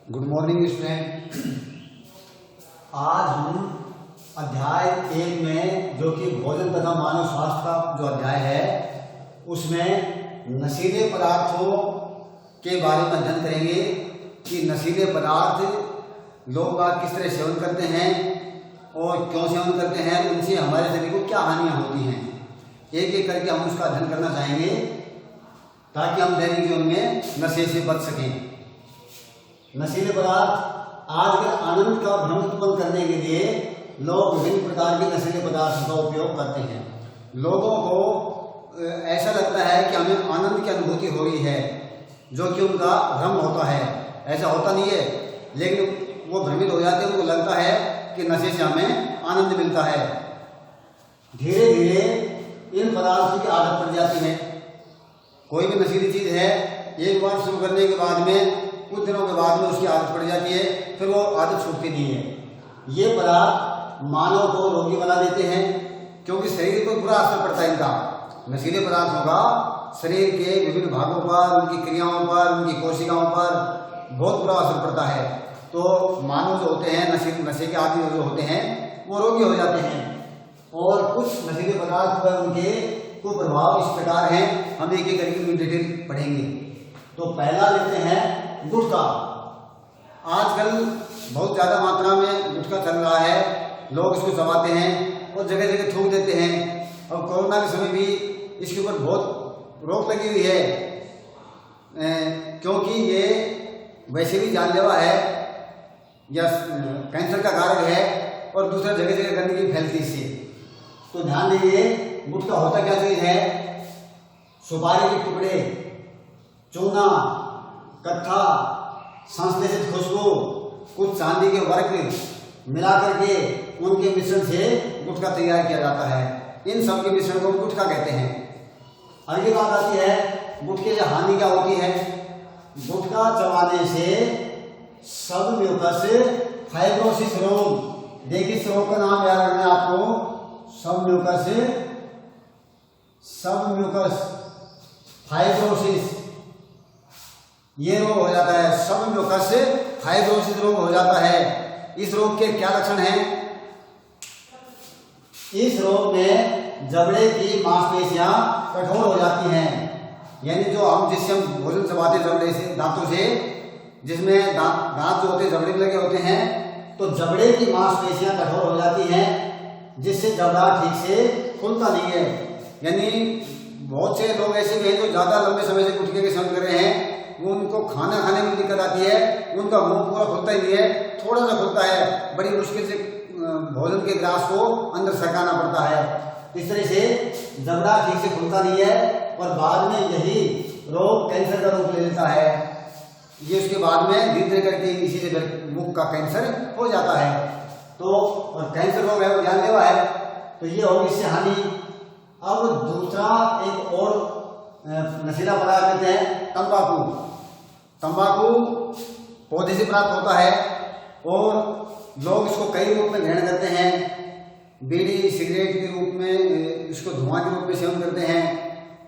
Good morning student. आज हम अध्याय 1 में जो कि भोजन तथा मानव स्वास्थ्य का जो अध्याय है उसमें नशीले पदार्थों के बारे में अध्ययन करेंगे कि नशीले पदार्थ लोग किस तरह सेवन करते हैं और क्यों सेवन करते हैं, उनसे हमारे शरीर को क्या हानियां होती हैं। एक एक करके हम उसका अध्ययन करना चाहेंगे ताकि हम दैनिक जीवन में नशे से बच सकें। नशीले पदार्थ आज के आनंद का भ्रम उत्पन्न करने के लिए लोग विभिन्न प्रकार के नशीले पदार्थों का उपयोग करते हैं। लोगों को ऐसा लगता है कि हमें आनंद की अनुभूति हो रही है, जो कि उनका भ्रम होता है। ऐसा होता नहीं है, लेकिन वो भ्रमित हो जाते हैं। उनको लगता है कि नशे से हमें आनंद मिलता है। धीरे धीरे इन पदार्थों की आदत पड़ जाती है। कोई भी नशीली चीज़ है, एक बार शुरू करने के बाद में कुछ दिनों के बाद में उसकी आदत पड़ जाती है, फिर वो आदत छूटती नहीं है। ये पदार्थ मानव को रोगी बना देते हैं, क्योंकि शरीर पर बुरा असर पड़ता है इनका। नशीले पदार्थों का शरीर के विभिन्न भागों पर, उनकी क्रियाओं पर, उनकी कोशिकाओं पर बहुत बुरा असर पड़ता है। तो मानव जो होते हैं, नशे के आदि जो होते हैं, वो रोगी हो जाते हैं। और कुछ नशीले पदार्थ पर उनके कुप्रभाव इस प्रकार हैं, हम एक एक करके डिटेल पढ़ेंगे। तो पहला लेते हैं गुटखा। आजकल बहुत ज़्यादा मात्रा में गुटखा चल रहा है। लोग इसको चबाते हैं और जगह जगह थूक देते हैं। और कोरोना के समय भी इसके ऊपर बहुत रोक लगी हुई है, क्योंकि ये वैसे भी जानलेवा है या कैंसर का कारक है, और दूसरा जगह जगह गंदगी फैलती इससे। तो ध्यान दीजिए, गुटखा होता क्या चीज़ है? सुपारी के टुकड़े, चूना, कट्ठा, संश्लेषित खुशबू, कुछ चांदी के वर्क मिला करके उनके मिश्रण से गुटखा तैयार किया जाता है। इन सब के मिश्रण को गुटखा कहते हैं। अगली बात आती है गुटखे से हानि क्या होती है। गुटखा चबाने से सब म्यूकस फाइब्रोसिस रोग, देखिए इस रोग का नाम याद रखना है आपको। सब म्यूकस फाइब्रोसिस, ये रोग हो जाता है। सब म्यूकस फाइब्रोसिस रोग हो जाता है। इस रोग के क्या लक्षण हैं? इस रोग में जबड़े की मांसपेशियां कठोर हो जाती हैं। यानी जिससे हम भोजन चबाते जबड़े से, दांतों से, जिसमें दांत जो होते हैं जबड़े लगे होते हैं, तो जबड़े की मांसपेशियां कठोर हो जाती हैं, जिससे जबड़ा ठीक से खुलता नहीं है। यानी बहुत से लोग ऐसे भी हैं जो ज़्यादा लंबे समय से गुटखे के सेवन कर रहे हैं, वो उनको खाना खाने में दिक्कत आती है, उनका मुंह पूरा खुलता ही नहीं है, थोड़ा सा खुलता है। बड़ी मुश्किल से भोजन के ग्रास को अंदर सरकाना पड़ता है। इस तरह से जबड़ा ठीक से खुलता नहीं है, और बाद में यही रोग कैंसर का रूप ले लेता है। ये उसके बाद में धीरे धीरे करके इसी से मुख का कैंसर हो जाता है। तो और कैंसर रोग है वो जानलेवा है, तो ये होगी इससे हानि। अब दूसरा एक और नशीला पदार्थ कहते हैं तंबाकू। तंबाकू पौधे से प्राप्त होता है और लोग इसको कई रूप में ग्रहण करते हैं। बीड़ी सिगरेट के रूप में, इसको धुआं के रूप में सेवन करते हैं।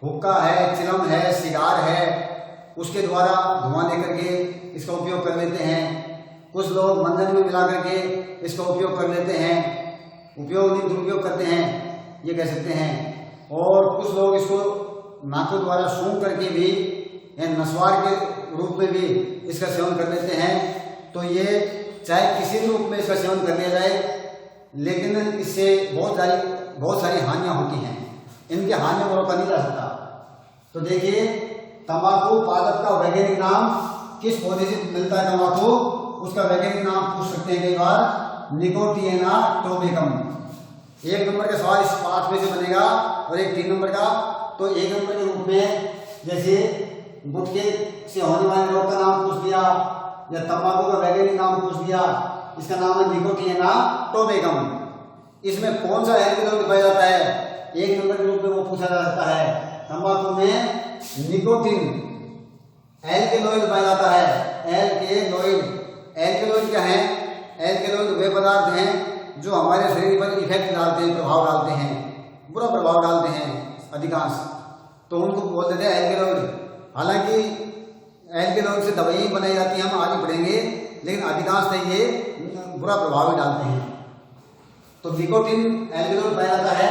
हुक्का है, चिलम है, सिगार है, उसके द्वारा धुआं लेकर के इसका उपयोग कर लेते हैं। कुछ लोग मंजन में मिला करके इसका उपयोग कर लेते हैं। उपयोग नहीं, दुरुपयोग करते हैं, ये कह सकते हैं। और कुछ लोग इसको नाकों द्वारा सूंघ करके भी या नस्वार के रूप में भी इसका सेवन कर लेते हैं। तो ये चाहे किसी भी रूप में इसका सेवन कर लिया जाए, लेकिन इससे बहुत सारी हानियां होती हैं। इनकी हानियों को रोका नहीं जा सकता। तो देखिए, तंबाकू पादप का वैज्ञानिक नाम, किस पौधे से मिलता है तंबाकू, उसका वैज्ञानिक नाम पूछ सकते हैं कई बार, निकोटिएना टोबेकम। 1 नंबर का सवाल इस पाठ में से बनेगा और एक 3 नंबर का। तो 1 नंबर के रूप में जैसे गुटखे से होने वाले रोग का नाम पूछ दिया, या तंबाकू का वैज्ञानिक नाम पूछ दिया, इसका नाम है निकोटिएना टोबेकम। इसमें कौन सा एल्कलॉइड पाया जाता है? 1 नंबर के रूप में वो पूछा जा सकता है। तंबाकू में निकोटीन एल्कलॉइड पाया जाता है। एल्कलॉइड क्या है? एल्कलॉइड वे पदार्थ हैं जो हमारे शरीर पर इफेक्ट डालते हैं, प्रभाव डालते हैं, बुरा प्रभाव डालते हैं अधिकांश, तो उनको बोल देते हैं एल्कलॉइड। हालांकि एल्केनॉइड से दवाइयाँ बनाई जाती हैं, हम आगे बढ़ेंगे, लेकिन अधिकांशतः ये बुरा प्रभाव भी डालते हैं। तो निकोटीन एल्केनॉइड पाया जाता है।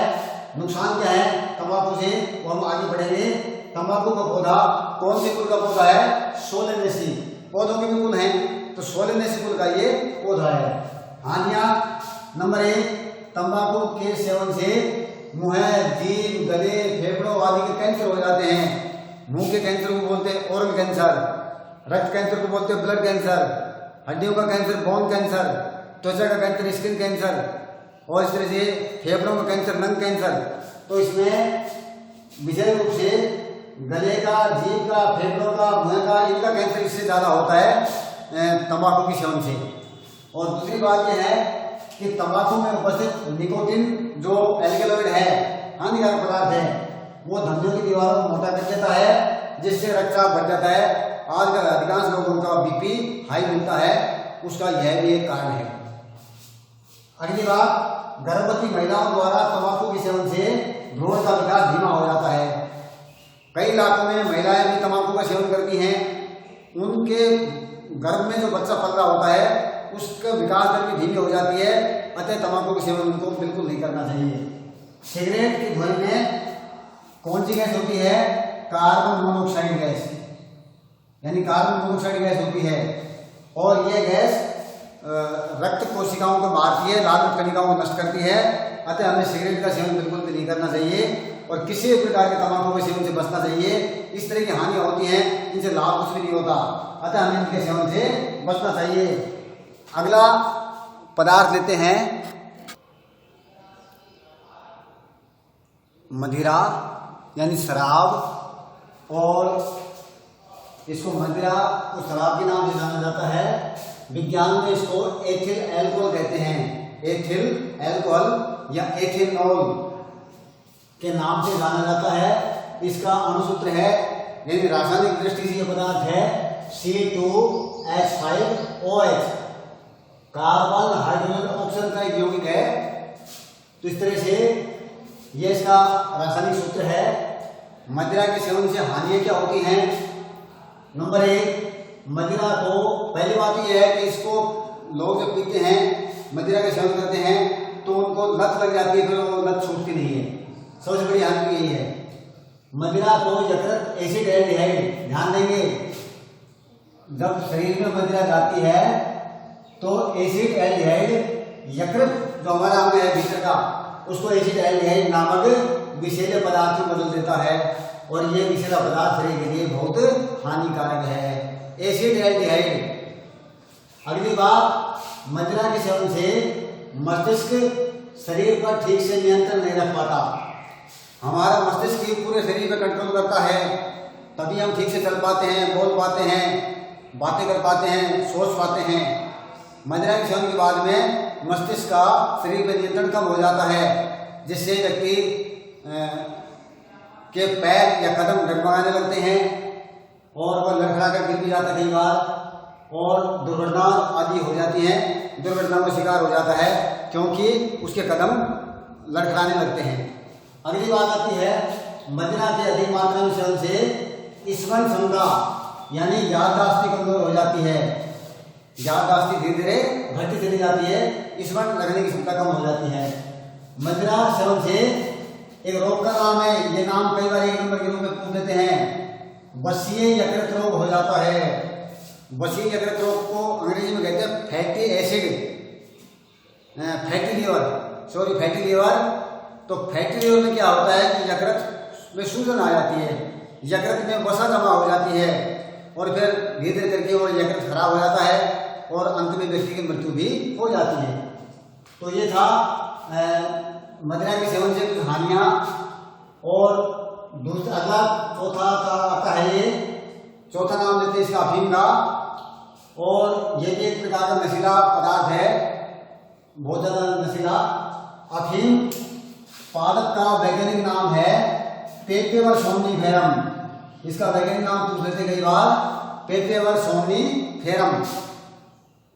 नुकसान क्या है तंबाकू से, वो हम आगे बढ़ेंगे। तंबाकू का पौधा कौन से कुल का पौधा है? सोलेनेसी। पौधों के भी कुल हैं, तो सोलेनेसी कुल का ये पौधा है। हानियां नंबर 1, तंबाकू के सेवन से मुंह, जीभ, गले, फेफड़ों आदि के कैंसर हो जाते हैं। मुंह के कैंसर को बोलते हैं ओरल कैंसर, रक्त कैंसर को बोलते हैं ब्लड कैंसर, हड्डियों का कैंसर बोन कैंसर, त्वचा का कैंसर स्किन कैंसर, और इस तरह से फेफड़ों का कैंसर लंग कैंसर। तो इसमें विशेष रूप से गले का, जीभ का, फेफड़ों का, मुंह का, इनका कैंसर इससे ज़्यादा होता है तंबाकू के सेवन से। और दूसरी बात यह है कि तंबाकू में उपस्थित निकोटीन जो एल्केलॉइड है, हानिकारक पदार्थ है, वो धमनियों की दीवारों को मोटा कर देता है, जिससे रक्तचाप बढ़ जाता है। आजकल अधिकांश लोगों का बीपी हाई मिलता है, उसका यह भी एक कारण है। अगली बात, गर्भवती महिलाओं द्वारा तंबाकू के सेवन से भ्रूण का विकास धीमा हो जाता है। कई इलाकों में महिलाएं भी तंबाकू का सेवन करती हैं, उनके गर्भ में जो बच्चा पल रहा होता है उसका विकास दर भी धीमी हो जाती है। अतः तंबाकू का सेवन उनको बिल्कुल नहीं करना चाहिए। सिगरेट की धुएं में कौन सी गैस होती है? कार्बन मोनोऑक्साइड गैस, यानी कार्बन मोनोऑक्साइड गैस होती है, और यह गैस रक्त कोशिकाओं को मारती है, लाल रक्त कणिकाओं को नष्ट करती है। अतः हमें सिगरेट का सेवन बिल्कुल भी नहीं करना चाहिए और किसी भी प्रकार के तंबाकू के सेवन से बचना चाहिए। इस तरह की हानियां होती हैं, इनसे लाभ कुछ भी नहीं होता, अतः हमें इनके सेवन से बचना चाहिए। अगला पदार्थ लेते हैं मदिरा यानी शराब, और इसको मदिरा को शराब के नाम से जाना जाता है। विज्ञान में इसको एथिल अल्कोहल कहते हैं। एथिल अल्कोहल या एथेनॉल के नाम से जाना जाता है। इसका अणुसूत्र है, यानी रासायनिक दृष्टि से यह पदार्थ है C2H5OH, कार्बन हाइड्रोजन ऑक्सीजन का एक यौगिक है। तो इस तरह से यह इसका रासायनिक सूत्र है। मदिरा के सेवन से हानियां क्या होती हैं? नंबर 1, मदिरा को, पहली बात यह है कि इसको लोग जब पीते हैं, मदिरा का सेवन करते हैं, तो उनको लत लग जाती है, फिर वो लत छूटती नहीं है। सबसे बड़ी हानि यही है। मदिरा को यकृत एसिड एल्डिहाइड, ध्यान देंगे, जब शरीर में मदिरा जाती है तो एसिड एल्डिहाइड यकृत जो हमारा अंग है भीतर का, उसको एसिड एल्डिहाइड नामक विषैले पदार्थ में बदल देता है, और ये विषैला पदार्थ शरीर के लिए बहुत हानिकारक है, एसिड एल्डिहाइड। अगली बात, मदिरा के सेवन से मस्तिष्क शरीर पर ठीक से नियंत्रण नहीं रख पाता। हमारा मस्तिष्क ही पूरे शरीर पर कंट्रोल करता है, तभी हम ठीक से चल पाते हैं, बोल पाते हैं, बातें कर पाते हैं, सोच पाते हैं। मदिरा के सेवन के बाद में मस्तिष्क का शरीर पर नियंत्रण कम हो जाता है, जिससे व्यक्ति के पैर या कदम डगमगाने लगते हैं, और वह लड़खड़ा कर गिर भी जाता है कई बार, और दुर्घटना आदि हो जाती है, दुर्घटनाओं का शिकार हो जाता है, क्योंकि उसके कदम लड़खड़ाने लगते हैं। अगली बात आती है, मदिरा के अधिक मात्रा में सेवन से स्मरण क्षमता यानी याददाश्त कमजोर हो जाती है। याददाश्त धीरे धीरे घटती चली जाती है, स्मरण रखने की क्षमता कम हो जाती है। मदिरा सेवन से एक रोग का नाम है, ये नाम कई बार एक नंबर के रूप में पूछ लेते हैं, वसीय यकृत रोग हो जाता है। वसीय यकृत रोग को अंग्रेजी में कहते हैं फैटी एसिड, फैटी लीवर। तो फैटी लीवर में क्या होता है कि यकृत में सूजन आ जाती है, यकृत में वसा जमा हो जाती है, और फिर धीरे धीरे करके वो यकृत खराब हो जाता है, और अंत में व्यक्ति की मृत्यु भी हो जाती है। तो ये था मदिरा के सेवन से कुछ हानियां। और दूसरा अगला चौथा का आता है, ये चौथा नाम लेते हैं इसका अफीम का, और ये भी एक प्रकार का नशीला पदार्थ है, बहुत ज्यादा नशीला। अफीम पादप का वैज्ञानिक नाम है पेपेवर सोमनीफेरम। इसका वैज्ञानिक नाम पूछ लेते कई बार, पेपेवर सोमनीफेरम।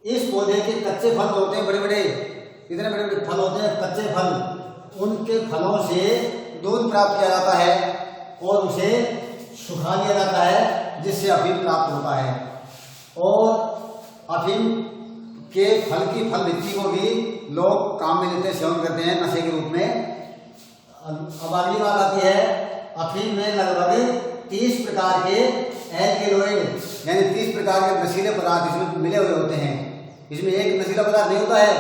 इस पौधे के कच्चे फल होते हैं, बड़े बड़े, इतने बड़े बड़े फल होते हैं, कच्चे फल, उनके फलों से दूध प्राप्त किया जाता है, और उसे सुखा लिया जाता है, जिससे अफीम प्राप्त होता है। और अफीम के फल की फल भित्ति को भी लोग काम में लेते सेवन करते हैं नशे के रूप में। अब अगली बात आती है, अफीम में लगभग 30 प्रकार के एल्केलॉइड यानी 30 प्रकार के नशीले पदार्थ इसमें मिले हुए होते हैं। इसमें एक नशीला पदार्थ नहीं होता है,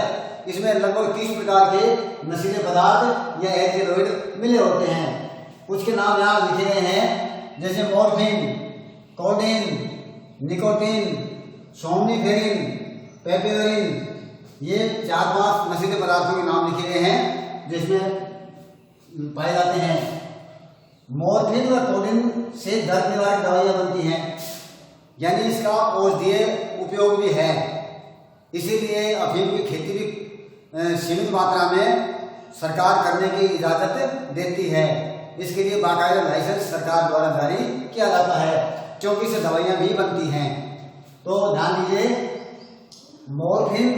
इसमें लगभग 30 प्रकार के नशीले पदार्थ या एल्केलॉइड मिले होते हैं। कुछ के नाम यहाँ लिखे गए हैं, जैसे मॉर्फिन, कोडीन, निकोटीन, सोमनिफेरिन, पेपियोरिन, ये 4-5 नशीले पदार्थों के नाम लिखे गए हैं जिसमें पाए जाते हैं। मॉर्फिन व कोडीन से दर्द निवारक दवाइयाँ बनती हैं, यानी इसका औषधीय उपयोग भी है। इसीलिए अफीम की खेती भी सीमित मात्रा में सरकार करने की इजाज़त देती है। इसके लिए बाकायदा लाइसेंस सरकार द्वारा जारी किया जाता है, क्योंकि इससे दवाइयाँ भी बनती हैं। तो ध्यान दीजिए, मॉर्फिन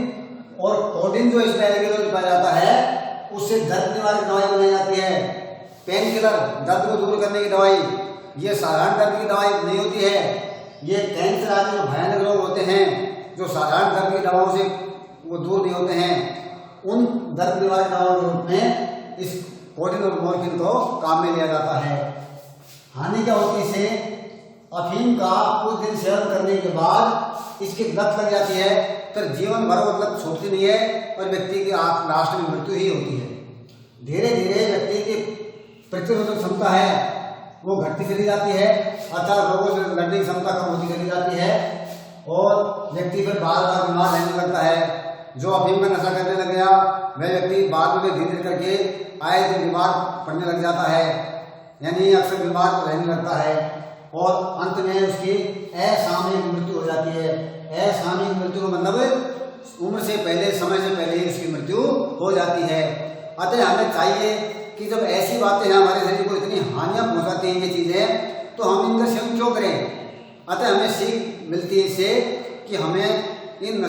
और कोडीन जो इसमें एल्केलॉइड पाया जाता है उससे दर्द निवारक दवाई बनाई जाती है। पेन किलर, दर्द को दूर करने की दवाई, ये साधारण दर्द की दवाई नहीं होती है। ये कैंसर आदि जो भयानक रोग होते हैं, जो साधारण दर्द की दवाओं से वो दूर नहीं होते हैं, उन दर्द निवारक दवाओं के रूप में इस कोडीन और मॉर्फिन को काम में लिया जाता है। हानि क्या होती है इससे? अफीम का कुछ दिन सेवन करने के बाद इसकी लत लग जाती है, फिर जीवन भर वो लत छूटती नहीं है और व्यक्ति की लास्ट में मृत्यु ही होती है। धीरे धीरे व्यक्ति की प्रतिरोधक क्षमता है वो घटती चली जाती है, अर्थात रोगों से लड़ने की क्षमता कम होती चली जाती है और व्यक्ति फिर बार बार बीमार रहने लगता है। जो अफीम का नशा करने लग गया वह व्यक्ति बाद में धीरे धीरे करके आए दिन बीमार पड़ने लग जाता है, यानी अक्सर बीमार रहने लगता है और अंत में उसकी असामयिक मृत्यु हो जाती है। असामयिक मृत्यु का मतलब उम्र से पहले, समय से पहले ही उसकी मृत्यु हो जाती है। अतः हमें चाहिए कि जब ऐसी बातें हैं हमारे शरीर को इतनी हानियां पहुंचाती हैं ये चीज़ें, तो हम इनका सेवन क्यों करें? अतः हमें सीख मिलती है इससे कि हमें इन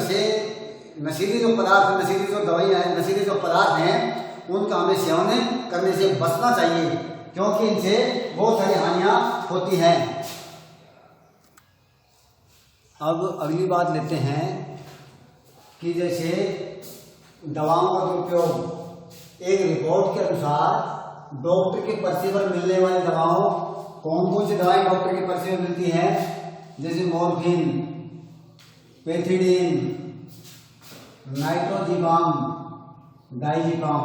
नशीली जो पदार्थ, नशीली जो दवाइयाँ हैं, नशीले जो पदार्थ हैं, उनका हमें सेवन करने से बचना चाहिए, क्योंकि इनसे बहुत सारी हानियाँ होती हैं। अब अगली बात लेते हैं कि जैसे दवाओं का दुरुपयोग। एक रिपोर्ट के अनुसार डॉक्टर की पर्ची पर मिलने वाली दवाओं, कौन कौन सी दवाएं डॉक्टर की पर्ची पर मिलती हैं, जैसे मॉर्फिन, पेथिडीन, नाइट्रोजिपाम, डाइजिपाम,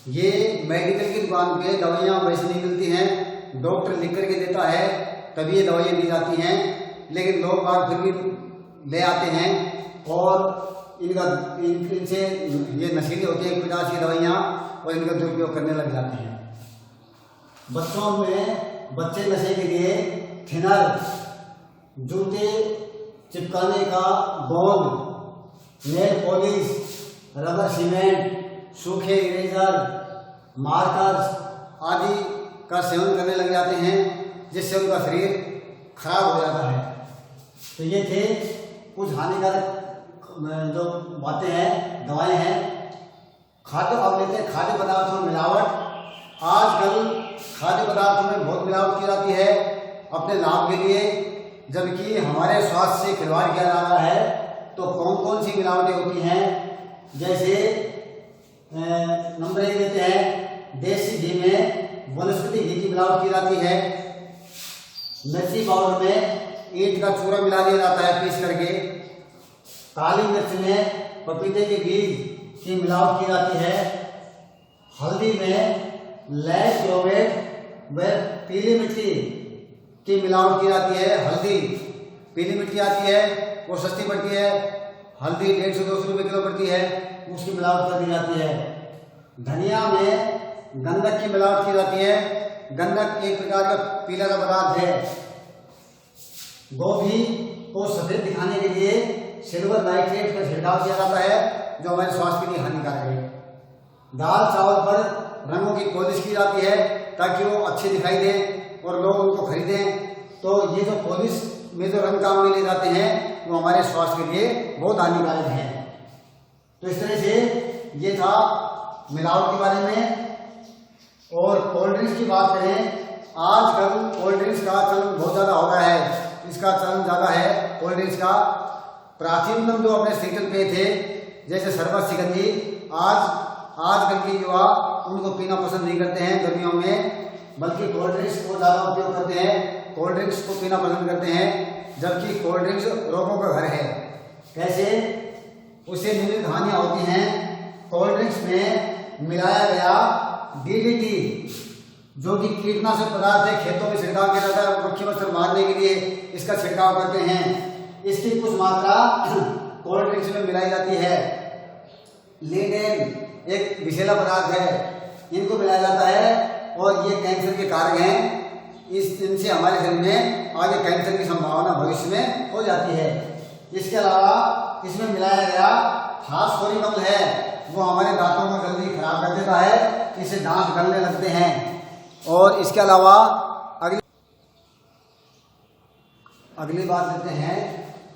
ये मेडिकल की दुकान पे दवाइयाँ वैसे नहीं मिलती हैं, डॉक्टर लिख करके देता है तभी ये दवाइयाँ दी जाती हैं, लेकिन लोग बाग फिर भी ले आते हैं और इनसे ये नशीली होती है एक प्रकार की दवाइयाँ और इनका दुरुपयोग करने लग जाते हैं। बच्चों में बच्चे नशे के लिए थिनर, जूते चिपकाने का गोंद, नेल पॉलिश, रबर सीमेंट, सूखे इरेजर, मार्कर्स आदि का सेवन करने लग जाते हैं, जिससे उनका शरीर खराब हो जाता है। तो ये थे कुछ हानिकारक जो बातें हैं, दवाएं हैं। खाद्य, अब लेते हैं खाद्य पदार्थों में मिलावट। आजकल खाद्य पदार्थों में बहुत मिलावट की जाती है अपने लाभ के लिए, जबकि हमारे स्वास्थ्य से खिलवाड़ किया जा रहा है। तो कौन कौन सी मिलावटें होती हैं? जैसे नंबर 1 लेते हैं, देसी घी में वनस्पति घी की मिलावट की जाती है। मिर्ची पाउडर में ईंट का चूरा मिला दिया जाता है पीस करके। काली मिर्च में पपीते के बीज की मिलावट की जाती है। हल्दी में लैक क्लोरेट व पीली मिट्टी की मिलावट की जाती है। हल्दी, पीली मिट्टी आती है वो सस्ती पड़ती है, हल्दी 150 से 200 रुपये किलो पड़ती है, उसकी मिलावट कर दी जाती है। धनिया में गंधक की मिलावट की जाती है। गंधक एक प्रकार का पीला का पदार्थ है। गोभी को सफेद दिखाने के लिए सिल्वर नाइट्रेट का छिड़काव किया जाता है, जो हमारे स्वास्थ्य के लिए हानिकारक है। दाल चावल पर रंगों की पॉलिश की जाती है ताकि वो अच्छे दिखाई दें और लोग उनको खरीदें। तो ये जो पॉलिश में जो रंग काम में ले जाते हैं वो हमारे स्वास्थ्य के लिए बहुत हानिकारक है। तो इस तरह से ये था मिलावट के बारे में। और कोल्ड ड्रिंक्स की बात करें आजकल कोल्ड ड्रिंक्स का चलन बहुत ज़्यादा हो गया है, इसका चलन ज़्यादा है कोल्ड ड्रिंक्स का। प्राचीनतम जो अपने शीतल पेय थे जैसे शरबत शिकंजी, आजकल के युवा उनको पीना पसंद नहीं करते हैं गर्मियों में, बल्कि कोल्ड ड्रिंक्स को ज़्यादा उपयोग करते हैं, कोल्ड ड्रिंक्स को पीना पसंद करते हैं, जबकि कोल्ड ड्रिंक्स रोगों का घर है। कैसे? उससे निम्नलिखित हानियाँ होती हैं। कोल्ड ड्रिंक्स में मिलाया गया DDT जो कि कीटनाशक पदार्थ है, खेतों में छिड़काव किया जाता है मक्खी मच्छर मारने के लिए इसका छिड़काव करते हैं। इसकी कुछ मात्रा कोल्ड ड्रिंक्स में मिलाई जाती है। लीडेन एक विषैला पदार्थ है, इनको मिलाया जाता है और ये कैंसर के कारक हैं। इनसे हमारे शरीर में आगे कैंसर की संभावना भविष्य में हो जाती है। इसके अलावा इसमें मिलाया गया फास्फोरिक अम्ल है, वो हमारे दांतों को जल्दी खराब कर देता है, इससे दांत गलने लगते हैं। और इसके अलावा अगली बात देते हैं,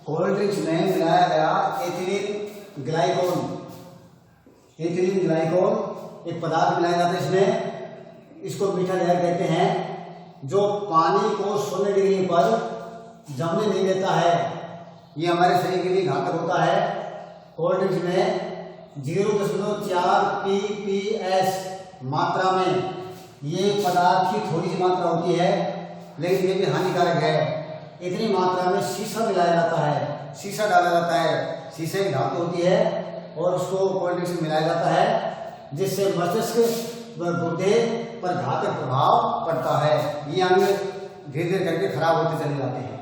कोल्ड ड्रिंक्स में मिलाया गया एथिलीन ग्लाइकोल एक पदार्थ मिलाया जाता है इसमें, इसको मीठा जहर कहते हैं, जो पानी को 100 डिग्री पर जमने नहीं देता है। ये हमारे शरीर के लिए घातक होता है। कोल्ड ड्रिंक्स में 0.4 ppS मात्रा में ये पदार्थ की थोड़ी सी मात्रा होती है, लेकिन ये भी हानिकारक है। इतनी मात्रा में शीशा मिलाया जाता है, शीशा डाला जाता है, शीशे की धातु होती है और उसको कोल्ड ड्रिंक्स में मिलाया जाता है, जिससे मस्तिष्क व गुर्दे पर घातक प्रभाव पड़ता है। ये अंग धीरे धीरे करके खराब होते चले जाते हैं।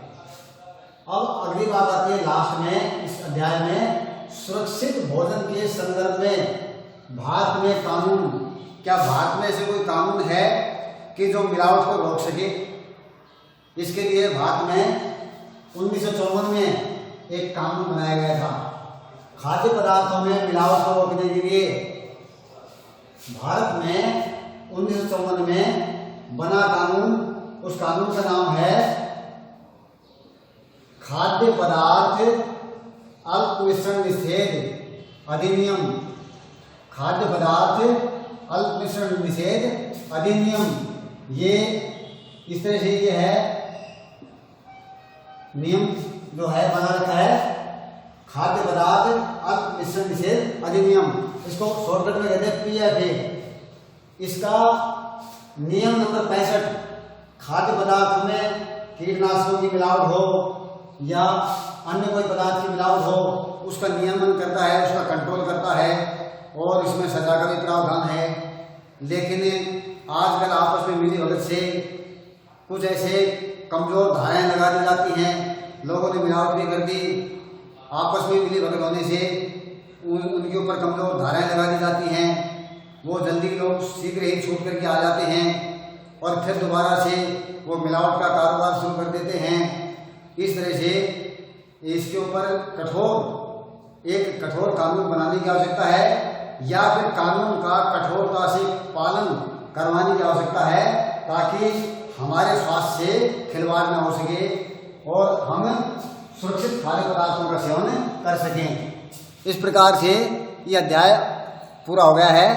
अब अगली बात आती है लास्ट में इस अध्याय में, सुरक्षित भोजन के संदर्भ में भारत में कानून, क्या भारत में ऐसे कोई कानून है कि जो मिलावट को रोक सके? इसके लिए भारत में 1954 में एक कानून बनाया गया था। खाद्य पदार्थों में मिलावट को रोकने के लिए भारत में 1954 में बना कानून, उस कानून का नाम है खाद्य पदार्थ अल्प मिश्रण निषेध अधिनियम। खाद्य पदार्थ अल्प मिश्रण निषेध अधिनियम, ये इस तरह से ये है नियम जो है बना रखा है, खाद्य पदार्थ अल्प मिश्रण निषेध अधिनियम, इसको शॉर्टकट में कहते हैं PFA। इसका नियम नंबर 65, खाद्य पदार्थों में कीटनाशकों की मिलावट हो या अन्य कोई पदार्थ की मिलावट हो, उसका नियमन करता है, उसका कंट्रोल करता है और इसमें सजा का भी प्रावधान है। लेकिन आजकल आपस में मिली भगत से कुछ ऐसे कमजोर धाराएं लगा दी जाती हैं, लोगों ने मिलावट भी कर दी, आपस में मिली भगत होने से उनके ऊपर कमजोर धाराएं लगा दी जाती हैं, वो जल्दी लोग शीघ्र ही छूट करके आ जाते हैं और फिर दोबारा से वो मिलावट का कारोबार शुरू कर देते हैं। इस तरह से इसके ऊपर एक कठोर कानून बनाने की आवश्यकता है या फिर कानून का कठोरता से पालन करवाने की आवश्यकता है, ताकि हमारे स्वास्थ्य से खिलवाड़ न हो सके और हम सुरक्षित खाद्य पदार्थों का सेवन कर सकें। इस प्रकार से यह अध्याय पूरा हो गया है।